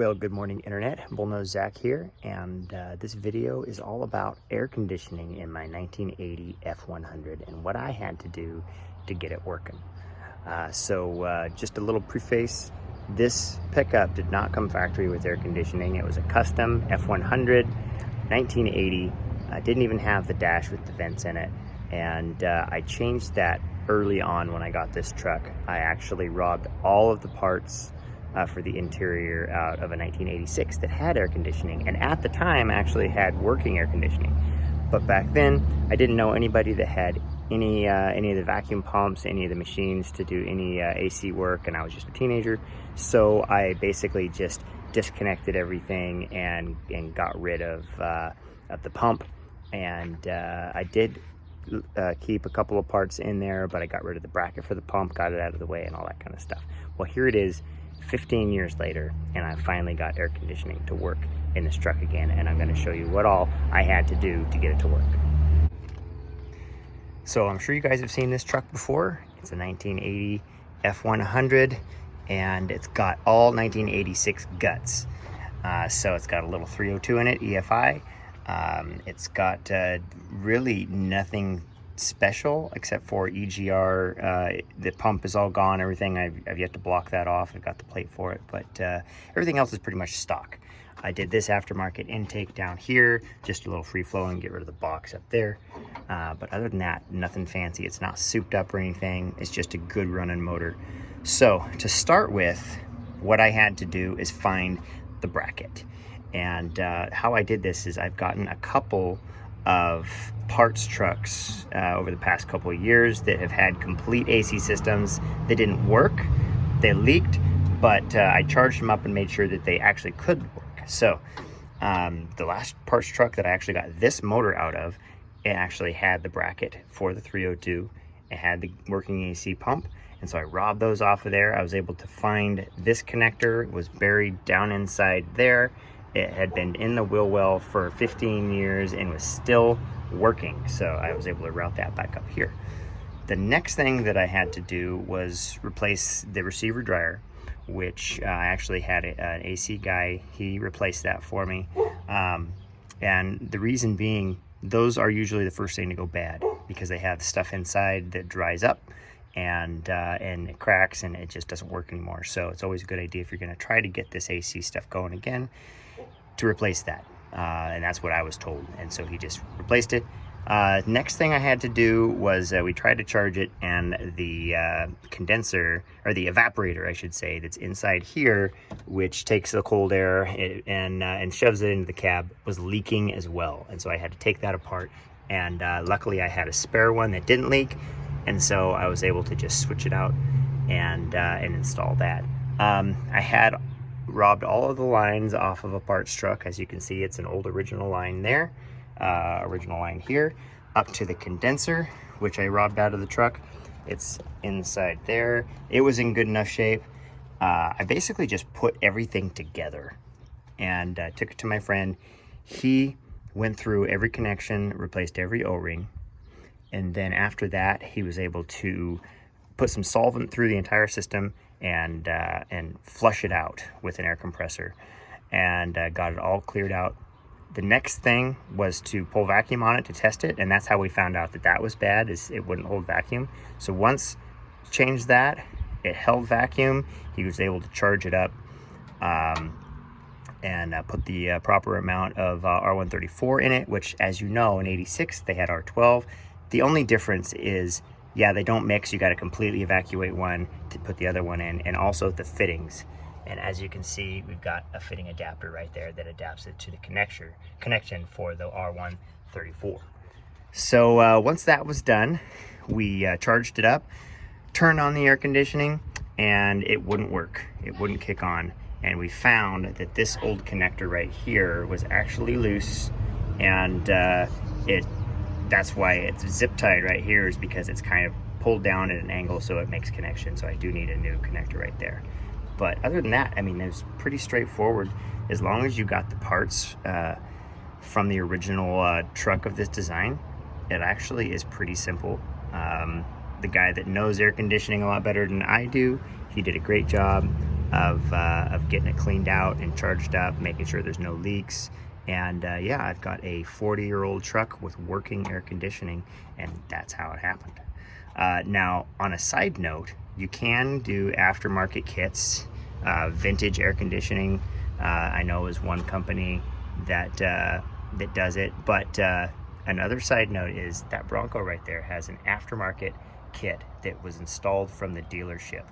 Well, good morning, Internet. Bullnose Zach here, and this video is all about air conditioning in my 1980 F100 and what I had to do to get it working. Just a little preface, this pickup did not come factory with air conditioning. It was a custom F100, 1980. Didn't even have the dash with the vents in it, and I changed that early on when I got this truck. I actually robbed all of the parts for the interior out of a 1986 that had air conditioning, and at the time actually had working air conditioning. But back then I didn't know anybody that had any of the vacuum pumps, any of the machines to do any AC work, and I was just a teenager. So I basically just disconnected everything and got rid of the pump, and I did keep a couple of parts in there, but I got rid of the bracket for the pump, got it out of the way, and all that kind of stuff. Well, here it is 15 years later, and I finally got air conditioning to work in this truck again, and I'm going to show you what all I had to do to get it to work. So I'm sure you guys have seen this truck before. It's a 1980 F100, and it's got all 1986 guts. So it's got a little 302 in it, EFI. It's got really nothing special except for EGR. The pump is all gone, everything. I've yet to block that off. I've got the plate for it, but everything else is pretty much stock. I did this aftermarket intake down here, just a little free flowing, get rid of the box up there. But other than that, nothing fancy. It's not souped up or anything. It's just a good running motor. So to start with, what I had to do is find the bracket. And how I did this is I've gotten a couple of parts trucks over the past couple of years that have had complete AC systems. They didn't work, they leaked, but I charged them up and made sure that they actually could work. So the last parts truck that I actually got this motor out of, it actually had the bracket for the 302. It had the working AC pump, and so I robbed those off of there. I was able to find this connector. It was buried down inside there. It had been in the wheel well for 15 years and was still working, so I was able to route that back up here. The next thing that I had to do was replace the receiver dryer, which I actually had an AC guy. He replaced that for me, and the reason being, those are usually the first thing to go bad because they have stuff inside that dries up and it cracks and it just doesn't work anymore. So it's always a good idea, if you're going to try to get this AC stuff going again, to replace that. And that's what I was told, and so he just replaced it. Next thing I had to do was we tried to charge it, and the condenser, or the evaporator I should say, that's inside here, which takes the cold air and shoves it into the cab, was leaking as well. And so I had to take that apart, and luckily I had a spare one that didn't leak, and so I was able to just switch it out and install that. I had robbed all of the lines off of a parts truck. As you can see, it's an old original line there, original line here, up to the condenser, which I robbed out of the truck. It's inside there. It was in good enough shape. I basically just put everything together and took it to my friend. He went through every connection, replaced every O-ring, and then after that he was able to put some solvent through the entire system and flush it out with an air compressor, and got it all cleared out. The next thing was to pull vacuum on it to test it, and that's how we found out that that was bad, is it wouldn't hold vacuum. So once changed that, it held vacuum. He was able to charge it up and put the proper amount of R134 in it, which, as you know, in 86 they had R12. The only difference is, yeah, they don't mix. You got to completely evacuate one to put the other one in, and also the fittings. And as you can see, we've got a fitting adapter right there that adapts it to the connection for the R134. So once that was done, we charged it up, turned on the air conditioning, and it wouldn't work. It wouldn't kick on. And we found that this old connector right here was actually loose, and that's why it's zip tied right here, is because it's kind of pulled down at an angle so it makes connection. So I do need a new connector right there. But other than that, I mean, it's pretty straightforward. As long as you got the parts from the original truck of this design, it actually is pretty simple. The guy that knows air conditioning a lot better than I do, he did a great job. of getting it cleaned out and charged up, making sure there's no leaks. And yeah, I've got a 40-year-old truck with working air conditioning, and that's how it happened. Now, on a side note, you can do aftermarket kits. Vintage air conditioning, I know, is one company that does it. But another side note is that Bronco right there has an aftermarket kit that was installed from the dealership,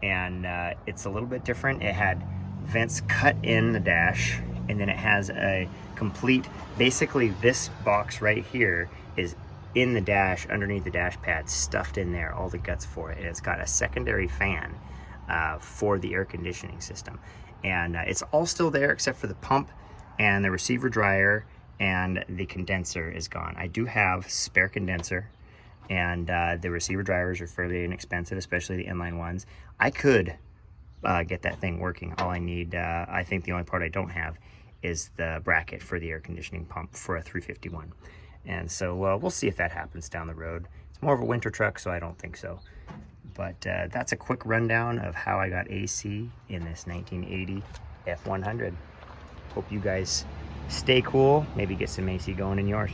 and it's a little bit different. It had vents cut in the dash, and then it has a complete, basically this box right here is in the dash, underneath the dash pad, stuffed in there, all the guts for it. And it's got a secondary fan for the air conditioning system. And it's all still there except for the pump and the receiver dryer, and the condenser is gone. I do have spare condenser, and the receiver dryers are fairly inexpensive, especially the inline ones. I could get that thing working. All I need, I think the only part I don't have is the bracket for the air conditioning pump for a 351. And so we'll see if that happens down the road. It's more of a winter truck, so I don't think so. But that's a quick rundown of how I got AC in this 1980 F100. Hope you guys stay cool, maybe get some AC going in yours.